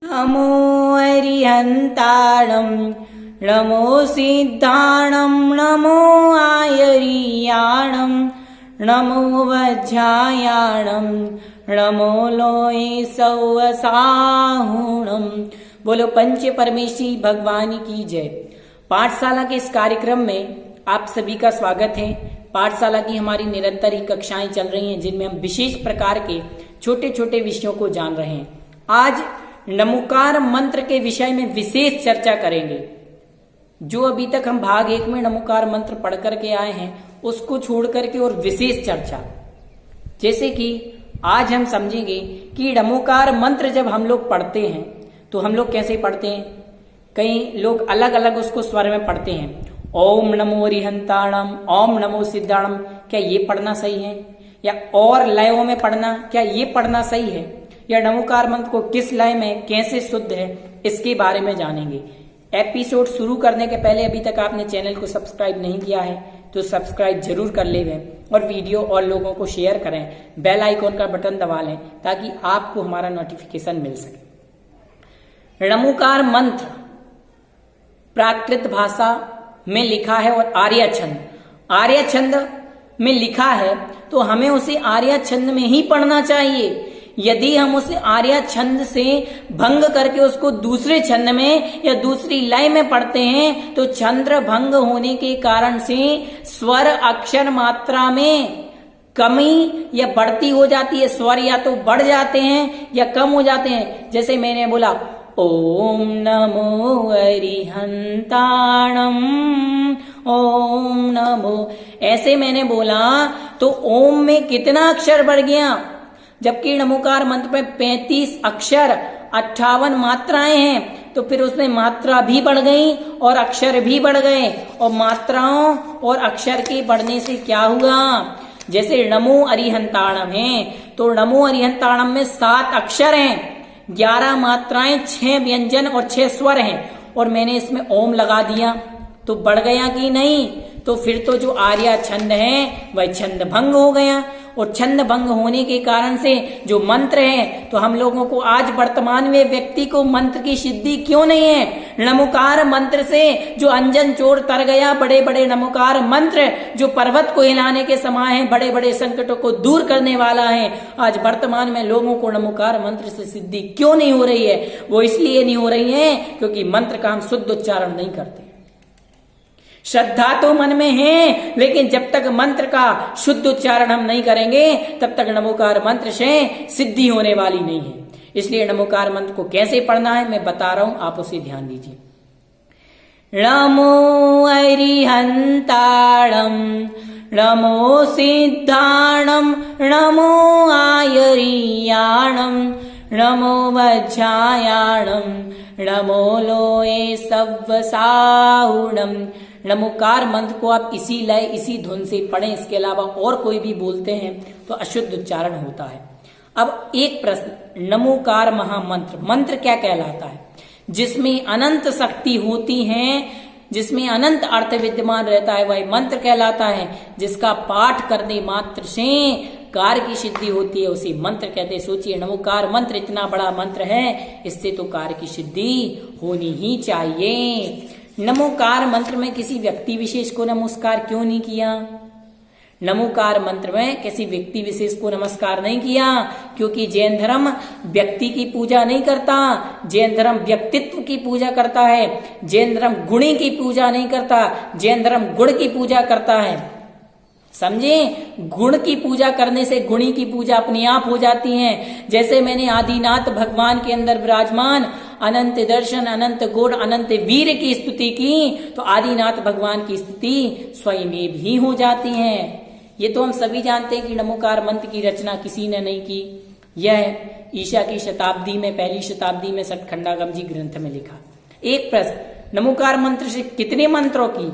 नमो अरिहन्ताणं नमो सिद्धाणं नमो आयर्याणं नमो वज्रायाणं नमो लोये सौवसाहुणं। बोलो पंच परमेश्वरी भगवान की जय। पाठशाला के इस कार्यक्रम में आप सभी का स्वागत है। पाठशाला की हमारी निरंतर ही कक्षाएं चल रही हैं जिनमें हम विशेष प्रकार के छोटे छोटे विषयों को जान रहे हैं। आज नमोकार मंत्र के विषय में विशेष चर्चा करेंगे। जो अभी तक हम भाग 1 में नमोकार मंत्र पढ़ करके आए हैं उसको छोड़ करके और विशेष चर्चा, जैसे कि आज हम समझेंगे कि नमोकार मंत्र जब हम लोग पढ़ते हैं तो हम लोग कैसे पढ़ते हैं। कई लोग अलग अलग उसको स्वर में पढ़ते हैं। ओम नमो अरिहंताणम, ओम नमो सिद्धाणम, क्या ये पढ़ना सही है? या और लयों में पढ़ना, क्या ये पढ़ना सही है? या नमोकार मंत्र को किस लय में कैसे शुद्ध है, इसके बारे में जानेंगे। एपिसोड शुरू करने के पहले अभी तक आपने चैनल को सब्सक्राइब नहीं किया है तो सब्सक्राइब जरूर कर लें और वीडियो और लोगों को शेयर करें। बेल आइकॉन का बटन दबा लें ताकि आपको हमारा नोटिफिकेशन मिल सके। नमोकार मंत्र प्राकृत भाषा में लिखा है और आर्य छंद में लिखा है तो हमें उसे आर्य छंद में ही पढ़ना चाहिए। यदि हम उसे आर्य छंद से भंग करके उसको दूसरे छंद में या दूसरी लय में पढ़ते हैं तो छंद भंग होने के कारण से स्वर अक्षर मात्रा में कमी या बढ़ती हो जाती है। स्वर या तो बढ़ जाते हैं या कम हो जाते हैं। जैसे मैंने बोला ओम नमो अरिहंताणम, ओम नमो, ऐसे मैंने बोला तो ओम में कितना अक्षर बढ़ गया, जबकि नमोकार मंत्र में 35 अक्षर 58 मात्राएं हैं। तो फिर उसमें मात्रा भी बढ़ गई और अक्षर भी बढ़ गए। और मात्राओं और अक्षर के बढ़ने से क्या हुआ, जैसे नमो अरिहंताणम है तो नमो अरिहंताणम में 7 अक्षर हैं, 11 मात्राएं, 6 व्यंजन और 6 स्वर हैं। और मैंने इसमें ओम लगा दिया तो बढ़ गया कि नहीं? तो फिर तो जो आर्य छंद है वह छंद भंग हो गया। और छंद भंग होने के कारण से जो मंत्र है, तो हम लोगों को आज वर्तमान में व्यक्ति को मंत्र की सिद्धि क्यों नहीं है? नमोकार मंत्र से जो अंजन चोर तर गया, बड़े बड़े नमोकार मंत्र जो पर्वत को हिलाने के समान है, बड़े बड़े संकटों को दूर करने वाला है, आज वर्तमान में लोगों को नमोकार मंत्र से सिद्धि क्यों नहीं हो रही है? वो इसलिए नहीं हो रही है क्योंकि मंत्र का हम शुद्ध उच्चारण नहीं करते। श्रद्धा तो मन में है लेकिन जब तक मंत्र का शुद्ध उच्चारण हम नहीं करेंगे तब तक नमोकार मंत्र से सिद्धि होने वाली नहीं है। इसलिए नमोकार मंत्र को कैसे पढ़ना है मैं बता रहा हूं, आप उसे ध्यान दीजिए। नमो अरिहंताणम, नमो सिद्धाणम, नमो आयर्याणम, नमो वज्रायाणम, नमो लोये सौवसाहुणम। नमोकार मंत्र को आप इसी लय इसी धुन से पढ़ें, इसके अलावा और कोई भी बोलते हैं तो अशुद्ध उच्चारण होता है। अब एक प्रश्न, नमोकार महामंत्र मंत्र क्या कहलाता है? जिसमें अनंत शक्ति होती है, जिसमें अनंत अर्थ विद्यमान रहता है वह मंत्र कहलाता है। जिसका पाठ करने मात्र से कार्य की सिद्धि होती है उसे मंत्र कहते हैं। सोचिए, नमोकार मंत्र इतना बड़ा मंत्र है, इससे तो कार्य की सिद्धि होनी ही चाहिए। नमोकार मंत्र में किसी व्यक्ति विशेष को नमस्कार क्यों नहीं किया? नमोकार मंत्र में किसी व्यक्ति विशेष को नमस्कार नहीं किया क्योंकि जैन धर्म व्यक्ति की पूजा नहीं करता, जैन धर्म व्यक्तित्व की पूजा करता है। जैन धर्म गुणी की पूजा नहीं करता, जैन धर्म गुण की पूजा करता है। समझे? गुण की पूजा करने से गुणी की पूजा अपने आप हो जाती है। जैसे मैंने आदिनाथ भगवान के अंदर विराजमान अनंत दर्शन, अनंत गुण, अनंत वीर की स्तुति की तो आदिनाथ भगवान की स्तुति स्वयं में भी हो जाती है। ये तो हम सभी जानते हैं कि नमोकार मंत्र की रचना किसी ने नहीं की। यह ईशा की शताब्दी में, पहली शताब्दी में सतखंडागम जी ग्रंथ में लिखा। एक प्रश्न, नमोकार मंत्र से कितने मंत्रों की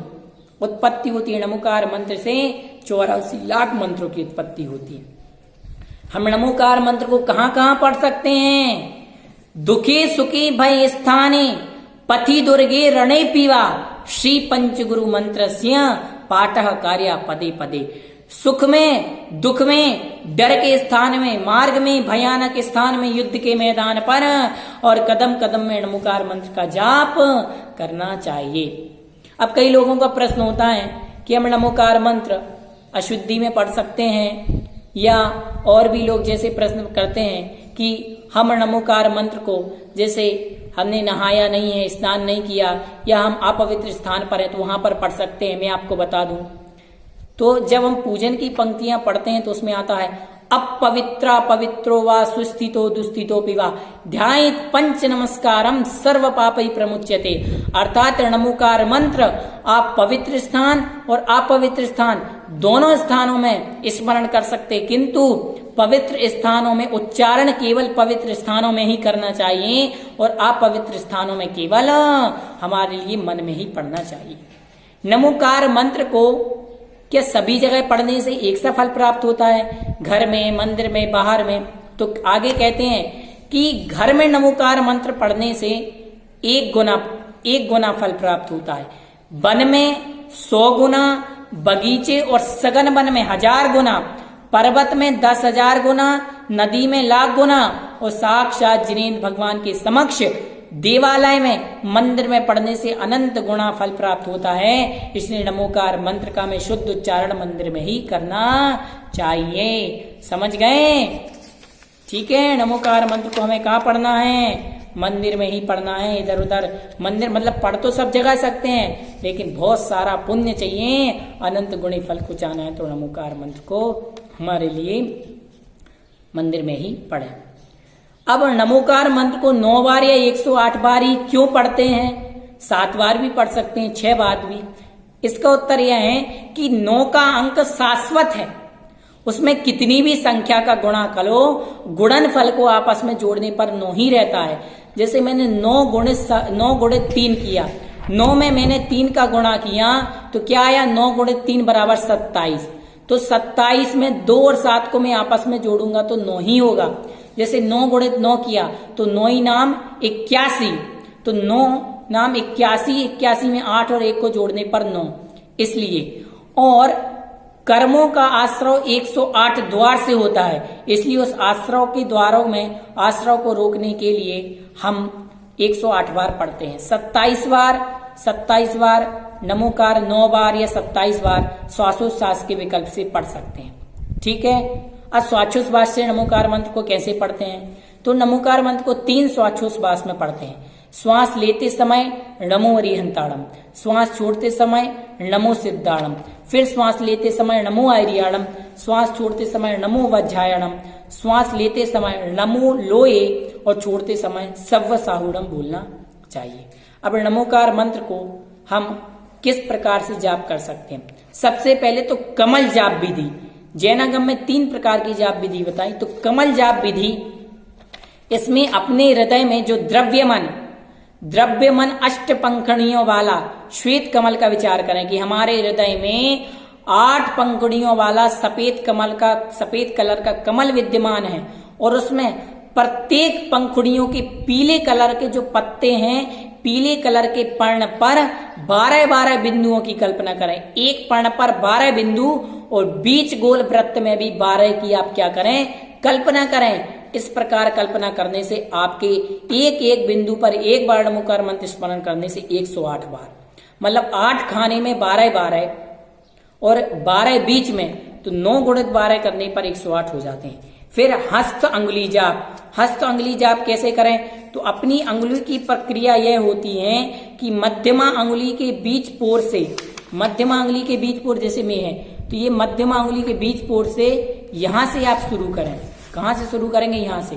उत्पत्ति होती है? नमोकार मंत्र से 84 लाख मंत्रों की उत्पत्ति होती है। हम नमोकार मंत्र को कहां कहां पढ़ सकते हैं? दुखे सुखे भय स्थाने, पथि दुर्गे रणे पीवा, श्री पंचगुरु मंत्रस्य पाठः कार्य पदे पदे। सुख में, दुख में, डर के स्थान में, मार्ग में, भयानक स्थान में, युद्ध के मैदान पर और कदम कदम में नमोकार मंत्र का जाप करना चाहिए। अब कई लोगों का प्रश्न होता है कि हम नमोकार मंत्र अशुद्धि में पढ़ सकते हैं, या और भी लोग जैसे प्रश्न करते हैं कि हम नमोकार मंत्र को जैसे हमने नहाया नहीं है, स्नान नहीं किया, या हम अपवित्र स्थान पर हैं तो वहां पर पढ़ सकते हैं। मैं आपको बता दूं तो जब हम पूजन की पंक्तियां पढ़ते हैं तो उसमें आता है अपवित्रा पवित्रो वा सुस्थितो दुस्थितो पिवा ध्यायेत पंच नमस्कारम सर्व पापै प्रमुच्यते। अर्थात नमोकार मंत्र आप पवित्र स्थान और अपवित्र स्थान दोनों स्थानों में स्मरण कर सकते, किंतु पवित्र स्थानों में उच्चारण केवल पवित्र स्थानों में ही करना चाहिए और अपवित्र स्थानों में केवल हमारे लिए मन में ही पढ़ना चाहिए। नमोकार मंत्र को क्या सभी जगह पढ़ने से एक सा फल प्राप्त होता है? घर में, मंदिर में, बाहर में? तो आगे कहते हैं कि घर में नमोकार मंत्र पढ़ने से एक गुना फल प्राप्त होता है, वन में 100 गुना, बगीचे और सघन वन में 1000 गुना, पर्वत में 10,000 गुना, नदी में 1,00,000 गुना और साक्षात जिनेंद्र भगवान के समक्ष देवालय में, मंदिर में पढ़ने से अनंत गुना फल प्राप्त होता है। इसलिए नमोकार मंत्र का में शुद्ध उच्चारण मंदिर में ही करना चाहिए। समझ गए? ठीक है। नमोकार मंत्र को हमें कहाँ पढ़ना है? मंदिर में ही पढ़ना है। इधर उधर मंदिर मतलब पढ़ तो सब जगह सकते हैं, लेकिन बहुत सारा पुण्य चाहिए, अनंत गुणी फल को चाहना है तो नमोकार मंत्र को हमारे लिए मंदिर में ही पढ़े। अब नमोकार मंत्र को 9 बार या 108 बार ही क्यों पढ़ते हैं? 7 बार भी पढ़ सकते हैं, 6 बार भी। इसका उत्तर यह है कि 9 का अंक शाश्वत है, उसमें कितनी भी संख्या का गुणा करो, गुणन फल को आपस में जोड़ने पर 9 ही रहता है। जैसे मैंने 9 गुणित 3 किया, 9 में मैंने 3 का गुणा किया तो क्या आया? 9 गुणित 3 बराबर 27। तो 27 में 2 और 7 को मैं आपस में जोड़ूंगा तो 9 ही होगा। जैसे 9 गुणित 9 किया तो 9 ही नाम 81, तो 9 नाम 81 में 8 और 1 को जोड़ने पर 9। इसलिए और कर्मों का आश्रव 108 द्वार से होता है, इसलिए उस आश्रव के द्वारों में आश्रव को रोकने के लिए हम 108 बार पढ़ते हैं। 27 बार नमोकार 9 बार या 27 बार श्वासोच्छ्वास के विकल्प से पढ़ सकते हैं। ठीक है। अब श्वासोच्छ्वास से नमोकार मंत्र को कैसे पढ़ते हैं? तो नमोकार मंत्र को 3 श्वासोच्छ्वास में पढ़ते हैं। श्वास लेते समय नमो अरिहंताड़म, श्वास छोड़ते समय नमो सिद्धाड़म, फिर श्वास लेते समय नमो आर्याड़म, श्वास छोड़ते समय नमो वज्रायणम, श्वास लेते समय नमो लोए और छोड़ते समय सव्व साहुड़म बोलना चाहिए। अब नमोकार मंत्र को हम किस प्रकार से जाप कर सकते हैं? सबसे पहले तो कमल जाप विधि, जैनागम में 3 प्रकार की जाप विधि बताई। तो कमल जाप विधि, इसमें अपने हृदय में जो द्रव्यमन 8 पंखुड़ियों वाला श्वेत कमल का विचार करें कि हमारे हृदय में 8 पंखुड़ियों वाला सफेद कलर का कमल विद्यमान है और उसमें प्रत्येक पंखुड़ियों के पीले कलर के जो पत्ते हैं, पीले कलर के पर्ण पर 12-12 बिंदुओं की कल्पना करें। एक पर्ण पर 12 बिंदु और बीच गोल वृत्त में भी 12 की आप क्या करें? कल्पना करें। इस प्रकार कल्पना करने से आपके एक एक बिंदु पर एक बार नमोकार मंत्र स्मरण करने से 108 बार, मतलब 8 खाने में 12-12 और 12 बीच में, तो 9 गुणित 12 करने पर 108 हो जाते हैं। फिर हस्त अंगुली जाप कैसे करें? तो अपनी अंगुली की प्रक्रिया यह होती है कि मध्यमा अंगुली के बीच पोर से, मध्यमा अंगुली के बीच पोर जैसे में है तो ये मध्यमा अंगुली के बीच पोर से यहां से आप शुरू करें। कहां से शुरू करेंगे? यहां से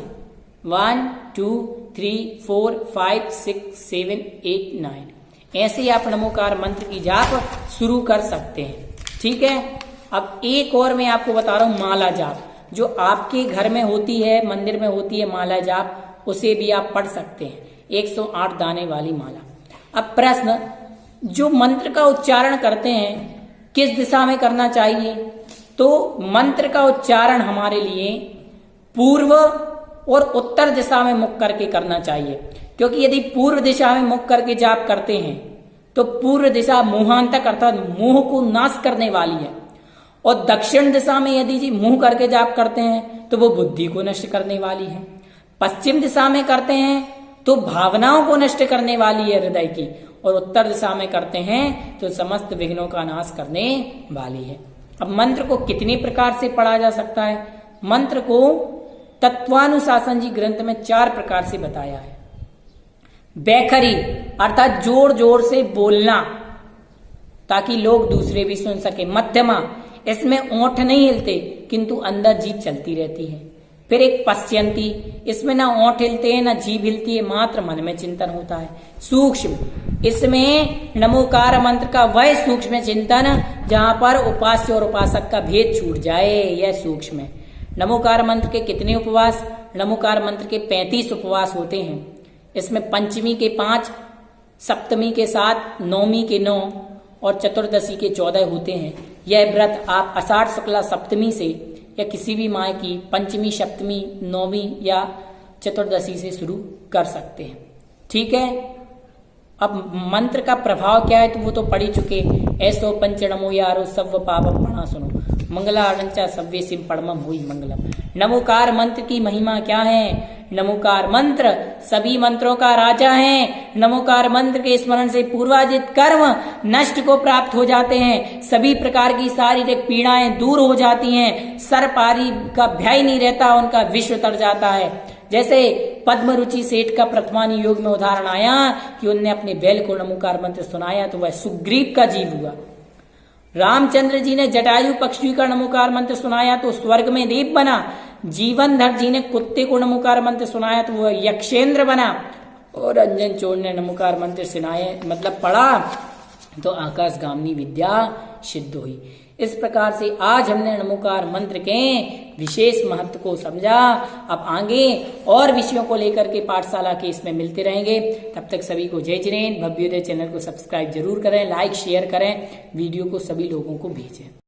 1 2 3 4 5 6 7 8 9 ऐसे आप नमोकार मंत्र की जाप शुरू कर सकते हैं। ठीक है। अब एक और मैं आपको बता रहा हूं, माला जाप, जो आपके घर में होती है, मंदिर में होती है माला जाप, उसे भी आप पढ़ सकते हैं। 108 दाने वाली माला। अब प्रश्न, जो मंत्र का उच्चारण करते हैं किस दिशा में करना चाहिए? तो मंत्र का उच्चारण हमारे लिए पूर्व और उत्तर दिशा में मुख करके करना चाहिए, क्योंकि यदि पूर्व दिशा में मुख करके जाप करते हैं तो पूर्व दिशा मुहांतक अर्थात मुंह को नाश करने वाली है, और दक्षिण दिशा में यदि जी मुंह करके जाप करते हैं तो वो बुद्धि को नष्ट करने वाली है। पश्चिम दिशा में करते हैं तो भावनाओं को नष्ट करने वाली है हृदय की, और उत्तर दिशा में करते हैं तो समस्त विघ्नों का नाश करने वाली है। अब मंत्र को कितने प्रकार से पढ़ा जा सकता है? मंत्र को तत्वानुशासन जी ग्रंथ में 4 प्रकार से बताया है। बैखरी अर्थात जोर जोर से बोलना ताकि लोग दूसरे भी सुन सके। मध्यमा, इसमें ओंठ नहीं हिलते किंतु अंदर जीभ चलती रहती है। फिर एक पश्यंती, इसमें ना ओंठ हिलते हैं ना जीभ हिलती है, मात्र मन में चिंतन होता है। सूक्ष्म, इसमें नमोकार मंत्र का वह सूक्ष्म चिंतन जहां पर उपास्य और उपासक का भेद छूट जाए, यह सूक्ष्म है। नमोकार मंत्र के कितने उपवास? नमोकार मंत्र के 35 उपवास होते हैं। इसमें पंचमी के 5, सप्तमी के 7, नौमी के 9 और चतुर्दशी के 14 होते हैं। यह व्रत आप आषाढ़ शुक्ला सप्तमी से या किसी भी माह की पंचमी, सप्तमी, नौवीं या चतुर्दशी से शुरू कर सकते हैं। ठीक है। अब मंत्र का प्रभाव क्या है तो वो तो पढ़ ही चुके। ऐसो पंचनमो यारो सव्व पापम पढ़ा सुनो, मंगलारंचा सव्वे सिम पड़मम हुई मंगलम। नमोकार मंत्र की महिमा क्या है? नमोकार मंत्र सभी मंत्रों का राजा है। नमोकार मंत्र के स्मरण से पूर्वाजित कर्म नष्ट को प्राप्त हो जाते हैं। सभी प्रकार की शारीरिक पीड़ाएं दूर हो जाती हैं। सर्पारी का भय नहीं रहता, उनका विश्व तर जाता है। जैसे पद्म रुचि सेठ का प्रथमानी योग में उदाहरण आया कि उनने अपने बैल को नमोकार मंत्र सुनाया तो वह सुग्रीव का जीव हुआ। रामचंद्र जी ने जटायु पक्षी का नमोकार मंत्र सुनाया तो स्वर्ग में देव बना। जीवनधर जी ने कुत्ते को नमोकार मंत्र सुनाया तो वह यक्षेंद्र बना। और अंजन चोर ने नमोकार मंत्र सुनाया मतलब पढ़ा तो आकाशगामिनी विद्या सिद्ध हुई। इस प्रकार से आज हमने नमोकार मंत्र के विशेष महत्व को समझा। अब आगे और विषयों को लेकर के पाठशाला के इसमें मिलते रहेंगे। तब तक सभी को जय जिनेन्द्र। भव्योदय चैनल को सब्सक्राइब जरूर करें, लाइक शेयर करें, वीडियो को सभी लोगों को भेजें।